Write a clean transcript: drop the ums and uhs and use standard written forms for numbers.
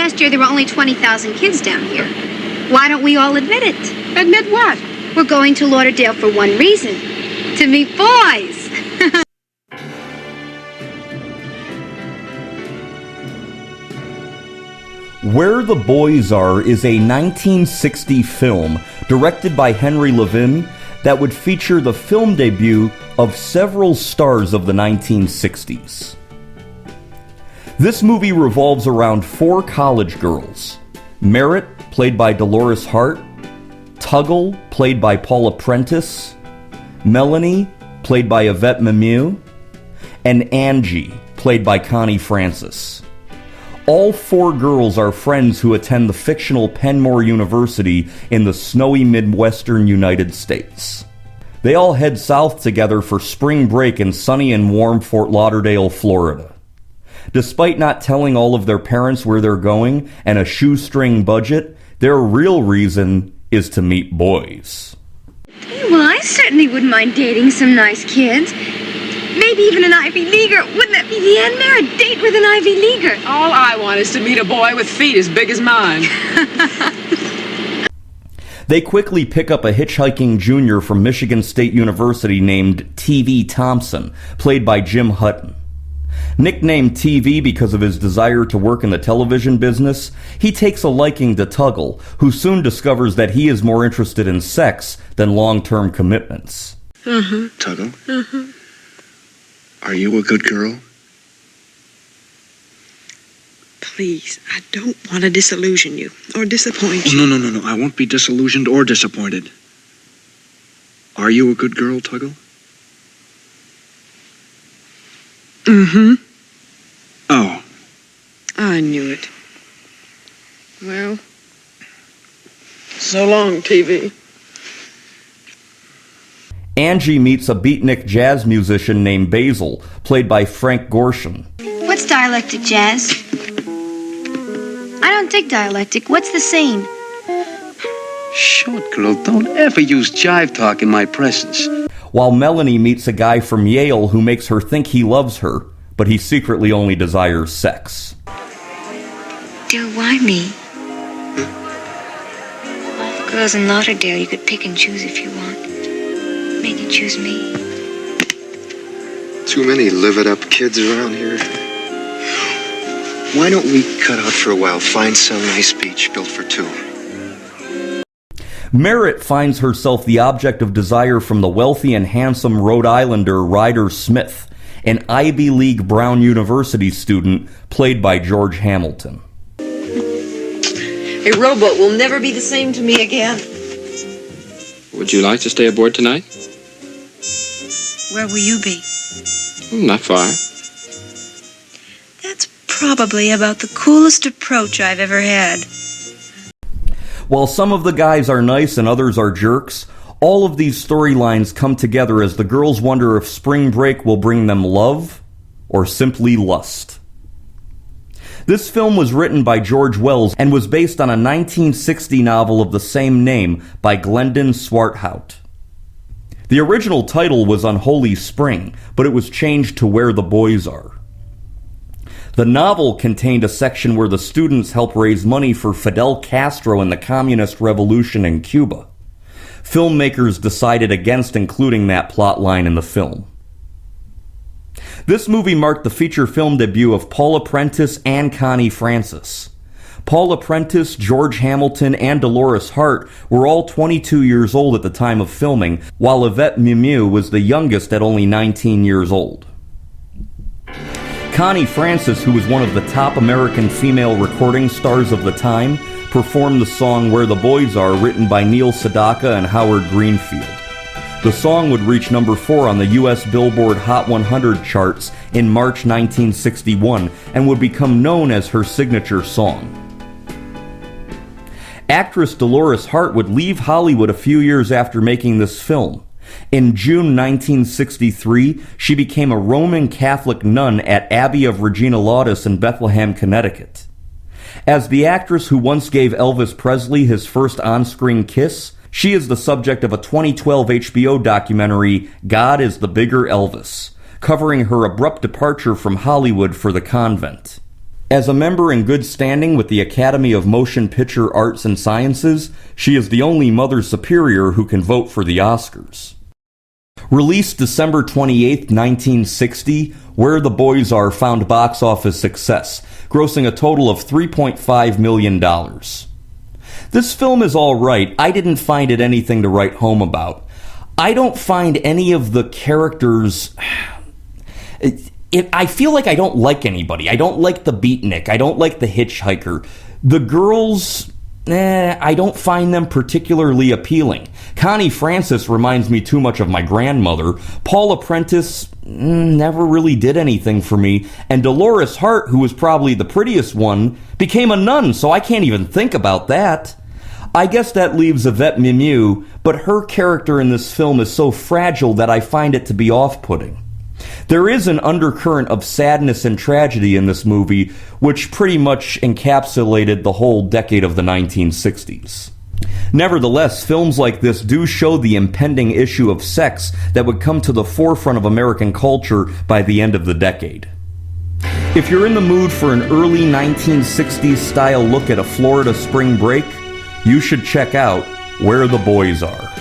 last year there were only 20,000 kids down here. Why don't we all admit it? Admit what? We're going to Lauderdale for one reason. To meet boys. Where the Boys Are is a 1960 film directed by Henry Levin that would feature the film debut of several stars of the 1960s. This movie revolves around four college girls: Merritt, played by Dolores Hart; Tuggle, played by Paula Prentiss; Melanie, played by Yvette Mimieux; and Angie, played by Connie Francis. All four girls are friends who attend the fictional Penmore University in the snowy Midwestern United States. They all head south together for spring break in sunny and warm Fort Lauderdale, Florida. Despite not telling all of their parents where they're going and a shoestring budget, their real reason is to meet boys. Well, I certainly wouldn't mind dating some nice kids. Maybe even an Ivy Leaguer. Wouldn't that be the end there? A date with an Ivy Leaguer. All I want is to meet a boy with feet as big as mine. They quickly pick up a hitchhiking junior from Michigan State University named TV Thompson, played by Jim Hutton. Nicknamed TV because of his desire to work in the television business, he takes a liking to Tuggle, who soon discovers that he is more interested in sex than long-term commitments. Tuggle? Are you a good girl? Please, I don't want to disillusion you or disappoint Oh, you. no. I won't be disillusioned or disappointed. Are you a good girl, Tuggle? Oh. I knew it. Well, so long, TV. Angie meets a beatnik jazz musician named Basil, played by Frank Gorshin. What's dialectic jazz? I don't dig dialectic. What's the scene? Short girl, don't ever use jive talk in my presence. While Melanie meets a guy from Yale who makes her think he loves her, but he secretly only desires sex. Dear, why me? Girls in Lauderdale, you could pick and choose if you want. Make you choose me. Too many live-it-up kids around here. Why don't we cut out for a while, find some nice beach built for two? Merritt finds herself the object of desire from the wealthy and handsome Rhode Islander Ryder Smith, an Ivy League Brown University student played by George Hamilton. A rowboat will never be the same to me again. Would you like to stay aboard tonight? Where will you be? Not far. That's probably about the coolest approach I've ever had. While some of the guys are nice and others are jerks, all of these storylines come together as the girls wonder if spring break will bring them love or simply lust. This film was written by George Wells and was based on a 1960 novel of the same name by Glendon Swarthout. The original title was Unholy Spring, but it was changed to Where the Boys Are. The novel contained a section where the students help raise money for Fidel Castro and the Communist Revolution in Cuba. Filmmakers decided against including that plot line in the film. This movie marked the feature film debut of Paula Prentiss and Connie Francis. Paula Prentiss, George Hamilton, and Dolores Hart were all 22 years old at the time of filming, while Yvette Mimieux was the youngest at only 19 years old. Connie Francis, who was one of the top American female recording stars of the time, performed the song Where the Boys Are, written by Neil Sedaka and Howard Greenfield. The song would reach number 4 on the U.S. Billboard Hot 100 charts in March 1961 and would become known as her signature song. Actress Dolores Hart would leave Hollywood a few years after making this film. In June 1963, she became a Roman Catholic nun at Abbey of Regina Laudis in Bethlehem, Connecticut. As the actress who once gave Elvis Presley his first on-screen kiss, she is the subject of a 2012 HBO documentary, God is the Bigger Elvis, covering her abrupt departure from Hollywood for the convent. As a member in good standing with the Academy of Motion Picture Arts and Sciences, she is the only Mother Superior who can vote for the Oscars. Released December 28, 1960, Where the Boys Are found box office success, grossing a total of $3.5 million. This film is alright. I didn't find it anything to write home about. I don't find any of the characters... I feel like I don't like anybody. I don't like the beatnik. I don't like the hitchhiker. The girls... I don't find them particularly appealing. Connie Francis reminds me too much of my grandmother. Paula Prentiss never really did anything for me. And Dolores Hart, who was probably the prettiest one, became a nun, so I can't even think about that. I guess that leaves Yvette Mimieux, but her character in this film is so fragile that I find it to be off-putting. There is an undercurrent of sadness and tragedy in this movie, which pretty much encapsulated the whole decade of the 1960s. Nevertheless, films like this do show the impending issue of sex that would come to the forefront of American culture by the end of the decade. If you're in the mood for an early 1960s style look at a Florida spring break, you should check out Where the Boys Are.